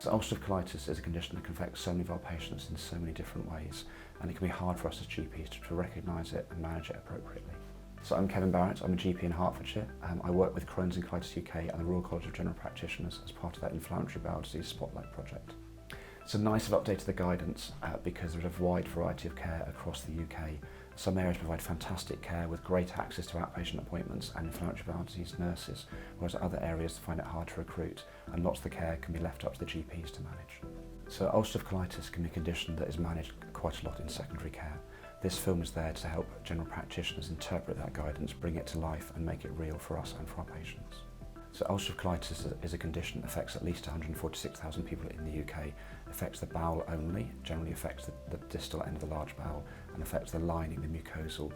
So ulcerative colitis is a condition that can affect so many of our patients in so many different ways, and it can be hard for us as GPs to recognise it and manage it appropriately. So I'm Kevin Barrett, I'm a GP in Hertfordshire. I work with Crohn's and Colitis UK and the Royal College of General Practitioners as part of that inflammatory bowel disease spotlight project. So NICE have updated the guidance because there's a wide variety of care across the UK. Some areas provide fantastic care with great access to outpatient appointments and inflammatory bowel disease nurses, whereas other areas find it hard to recruit and lots of the care can be left up to the GPs to manage. So ulcerative colitis can be a condition that is managed quite a lot in secondary care. This film is there to help general practitioners interpret that guidance, bring it to life and make it real for us and for our patients. So ulcerative colitis is a condition that affects at least 146,000 people in the UK. It affects the bowel only, generally affects the distal end of the large bowel and affects the lining, the mucosal,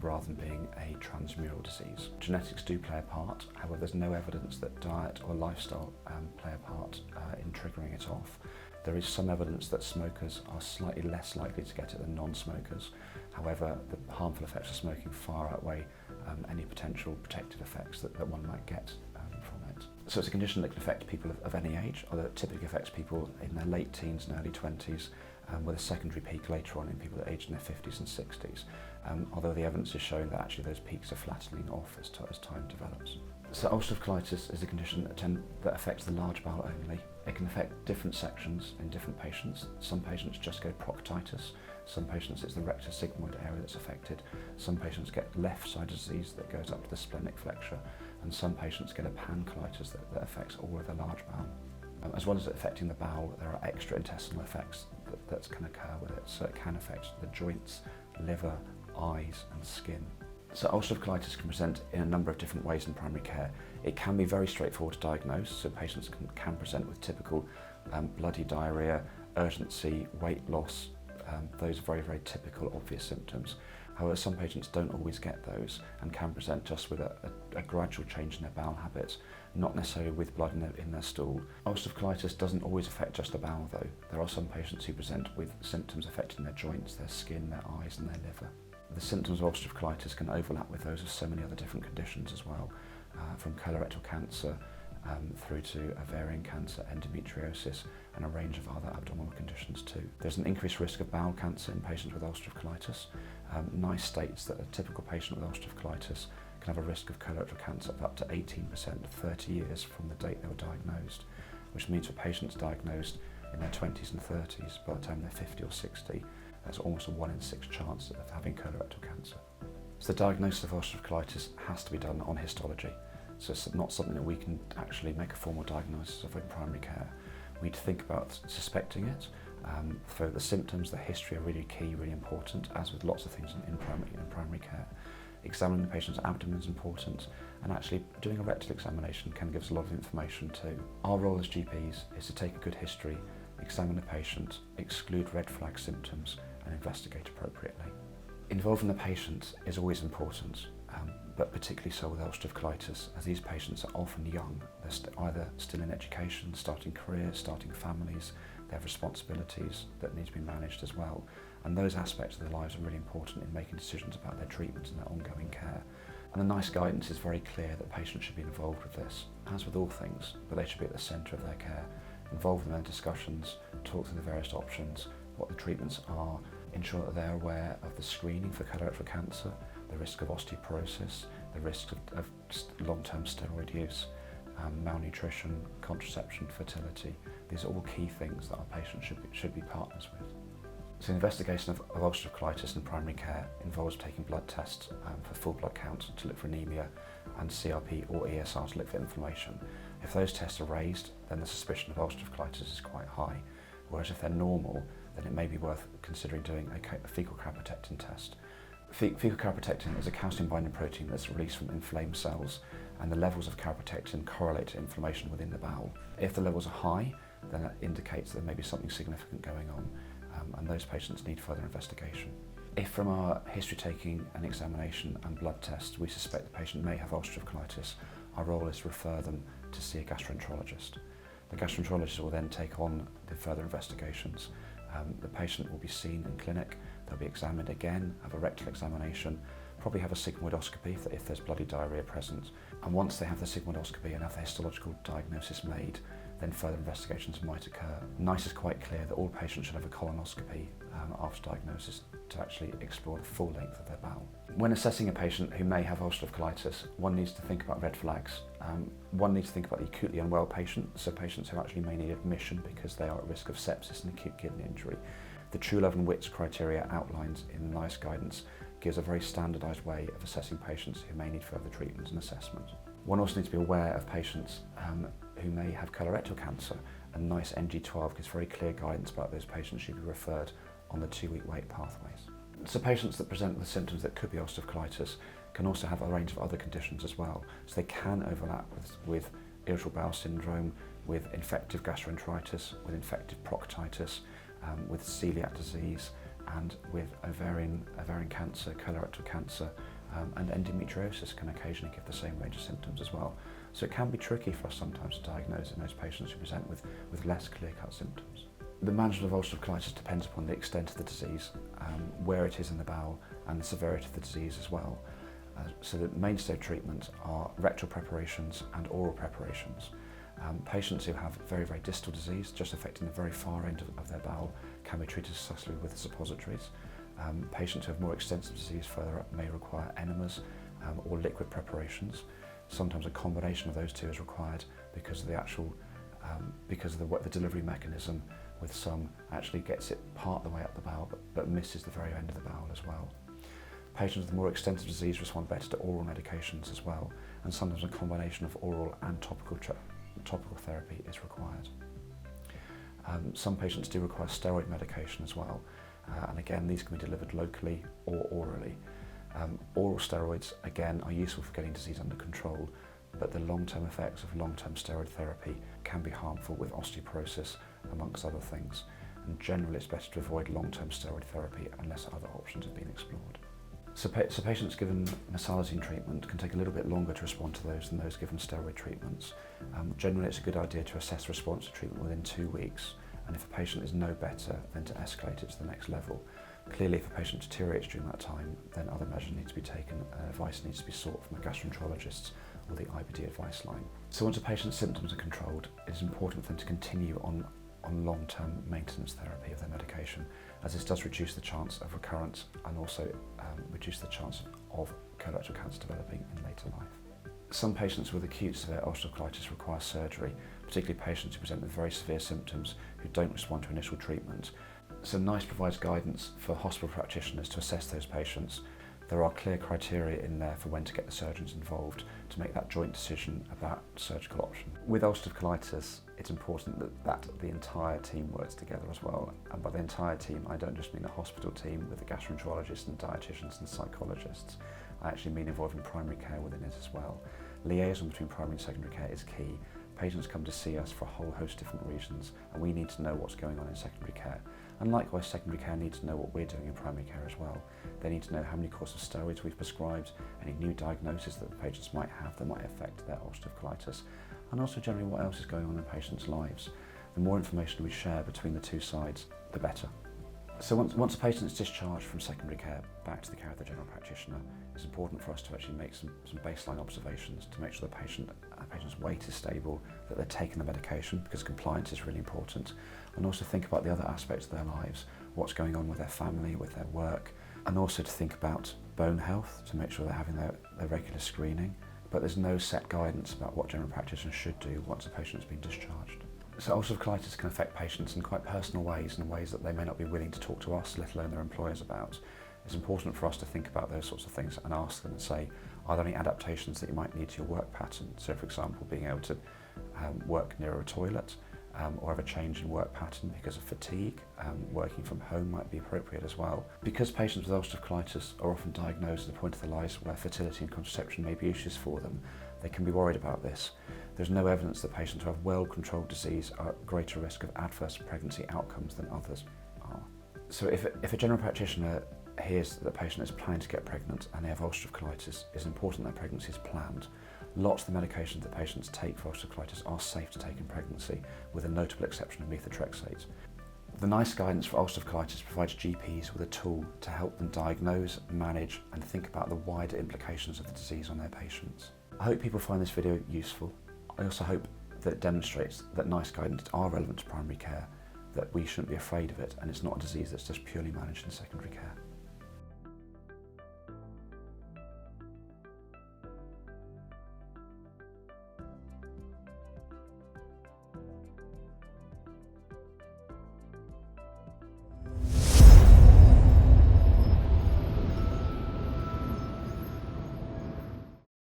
rather than being a transmural disease. Genetics do play a part, however there's no evidence that diet or lifestyle play a part in triggering it off. There is some evidence that smokers are slightly less likely to get it than non-smokers. However, the harmful effects of smoking far outweigh any potential protective effects that one might get from it. So it's a condition that can affect people of any age, although it typically affects people in their late teens and early 20s, with a secondary peak later on in people that age in their 50s and 60s, although the evidence is showing that actually those peaks are flattening off as time develops. So ulcerative colitis is a condition that affects the large bowel only. It can affect different sections in different patients. Some patients just get proctitis, some patients it's the rectus sigmoid area that's affected, some patients get left-sided disease that goes up to the splenic flexure, and some patients get a pancolitis that affects all of the large bowel. As well as affecting the bowel, there are extra intestinal effects that can occur with it, so it can affect the joints, liver, eyes and skin. So ulcerative colitis can present in a number of different ways in primary care. It can be very straightforward to diagnose, so patients can present with typical bloody diarrhoea, urgency, weight loss, those are very, very typical obvious symptoms. However, some patients don't always get those and can present just with a gradual change in their bowel habits, not necessarily with blood in their stool. Ulcerative colitis doesn't always affect just the bowel though. There are some patients who present with symptoms affecting their joints, their skin, their eyes and their liver. The symptoms of ulcerative colitis can overlap with those of so many other different conditions as well, from colorectal cancer through to ovarian cancer, endometriosis and a range of other abdominal conditions too. There's an increased risk of bowel cancer in patients with ulcerative colitis. NICE states that a typical patient with ulcerative colitis can have a risk of colorectal cancer of up to 18% 30 years from the date they were diagnosed, which means for patients diagnosed in their 20s and 30s, by the time they're 50 or 60, there's almost a 1 in 6 chance of having colorectal cancer. So the diagnosis of ulcerative colitis has to be done on histology. So it's not something that we can actually make a formal diagnosis of in primary care. We need to think about suspecting it. For the symptoms, the history are really key, really important, as with lots of things in primary care. Examining the patient's abdomen is important, and actually doing a rectal examination can give us a lot of information too. Our role as GPs is to take a good history, examine the patient, exclude red flag symptoms and investigate appropriately. Involving the patient is always important, but particularly so with ulcerative colitis, as these patients are often young. They're either still in education, starting careers, starting families, they have responsibilities that need to be managed as well. And those aspects of their lives are really important in making decisions about their treatment and their ongoing care. And the NICE guidance is very clear that patients should be involved with this, as with all things, but they should be at the centre of their care. Involve them in their discussions, talk through the various options, what the treatments are, ensure that they're aware of the screening for colorectal cancer, the risk of osteoporosis, the risk of long-term steroid use, malnutrition, contraception, fertility. These are all key things that our patients should be partners with. So the investigation of ulcerative colitis in primary care involves taking blood tests for full blood count to look for anemia and CRP or ESR to look for inflammation. If those tests are raised, then the suspicion of ulcerative colitis is quite high, whereas if they're normal, then it may be worth considering doing a fecal calprotectin test. Fecal calprotectin is a calcium-binding protein that's released from inflamed cells, and the levels of calprotectin correlate to inflammation within the bowel. If the levels are high, then that indicates that there may be something significant going on, and those patients need further investigation. If from our history taking and examination and blood tests we suspect the patient may have ulcerative colitis, our role is to refer them to see a gastroenterologist. The gastroenterologist will then take on the further investigations. The patient will be seen in clinic, they'll be examined again, have a rectal examination, probably have a sigmoidoscopy if there's bloody diarrhoea present. And once they have the sigmoidoscopy and have the histological diagnosis made, then further investigations might occur. NICE is quite clear that all patients should have a colonoscopy after diagnosis to actually explore the full length of their bowel. When assessing a patient who may have ulcerative colitis, one needs to think about red flags. One needs to think about the acutely unwell patient, so patients who actually may need admission because they are at risk of sepsis and acute kidney injury. The Truelove and Witts criteria outlined in the NICE guidance gives a very standardised way of assessing patients who may need further treatment and assessment. One also needs to be aware of patients who may have colorectal cancer, and NICE NG12 gives very clear guidance about those patients should be referred on the 2-week wait pathways. So patients that present with symptoms that could be ulcerative colitis can also have a range of other conditions as well. So they can overlap with irritable bowel syndrome, with infective gastroenteritis, with infective proctitis, with celiac disease, and with ovarian cancer, colorectal cancer, and endometriosis can occasionally give the same range of symptoms as well. So it can be tricky for us sometimes to diagnose in those patients who present with less clear-cut symptoms. The management of ulcerative colitis depends upon the extent of the disease, where it is in the bowel, and the severity of the disease as well. So the mainstay of treatment are rectal preparations and oral preparations. Patients who have very, very distal disease, just affecting the very far end of their bowel, can be treated successfully with suppositories. Patients who have more extensive disease further up may require enemas or liquid preparations. Sometimes a combination of those two is required because of the delivery mechanism. With some actually gets it part the way up the bowel but misses the very end of the bowel as well. Patients with more extensive disease respond better to oral medications as well, and sometimes a combination of oral and topical therapy is required. Some patients do require steroid medication as well, and again these can be delivered locally or orally. Oral steroids again are useful for getting disease under control, but the long-term effects of long-term steroid therapy can be harmful with osteoporosis amongst other things, and generally it's better to avoid long-term steroid therapy unless other options have been explored. So patients given mesalazine treatment can take a little bit longer to respond to those than those given steroid treatments. Generally it's a good idea to assess response to treatment within 2 weeks, and if a patient is no better, then to escalate it to the next level. Clearly if a patient deteriorates during that time, then other measures need to be taken and advice needs to be sought from the gastroenterologists or the IBD advice line. So once a patient's symptoms are controlled, it is important for them to continue on long-term maintenance therapy of their medication, as this does reduce the chance of recurrence and also reduce the chance of colorectal cancer developing in later life. Some patients with acute severe ulcerative colitis require surgery, particularly patients who present with very severe symptoms who don't respond to initial treatment. So NICE provides guidance for hospital practitioners to assess those patients. There are clear criteria in there for when to get the surgeons involved to make that joint decision about surgical option. With ulcerative colitis, it's important that the entire team works together as well. And by the entire team, I don't just mean the hospital team with the gastroenterologists and dietitians and psychologists. I actually mean involving primary care within it as well. Liaison between primary and secondary care is key. Patients come to see us for a whole host of different reasons, and we need to know what's going on in secondary care. And likewise, secondary care needs to know what we're doing in primary care as well. They need to know how many courses of steroids we've prescribed, any new diagnoses that the patients might have that might affect their ulcerative colitis, and also generally what else is going on in patients' lives. The more information we share between the two sides, the better. So once a patient is discharged from secondary care back to the care of the general practitioner, it's important for us to actually make some baseline observations to make sure the patient's weight is stable, that they're taking the medication, because compliance is really important, and also think about the other aspects of their lives, what's going on with their family, with their work, and also to think about bone health, to make sure they're having their regular screening. But there's no set guidance about what general practitioners should do once a patient has been discharged. So ulcerative colitis can affect patients in quite personal ways, in ways that they may not be willing to talk to us, let alone their employers about. It's important for us to think about those sorts of things and ask them and say, are there any adaptations that you might need to your work pattern? So for example, being able to work near a toilet, or have a change in work pattern because of fatigue, working from home might be appropriate as well. Because patients with ulcerative colitis are often diagnosed at a point of their lives where fertility and contraception may be issues for them, they can be worried about this. There's no evidence that patients who have well-controlled disease are at greater risk of adverse pregnancy outcomes than others are. So if a general practitioner hears that the patient is planning to get pregnant and they have ulcerative colitis, it's important that pregnancy is planned. Lots of the medications that patients take for ulcerative colitis are safe to take in pregnancy, with a notable exception of methotrexate. The NICE guidance for ulcerative colitis provides GPs with a tool to help them diagnose, manage, and think about the wider implications of the disease on their patients. I hope people find this video useful. I also hope that demonstrates that NICE guidance are relevant to primary care, that we shouldn't be afraid of it, and it's not a disease that's just purely managed in secondary care.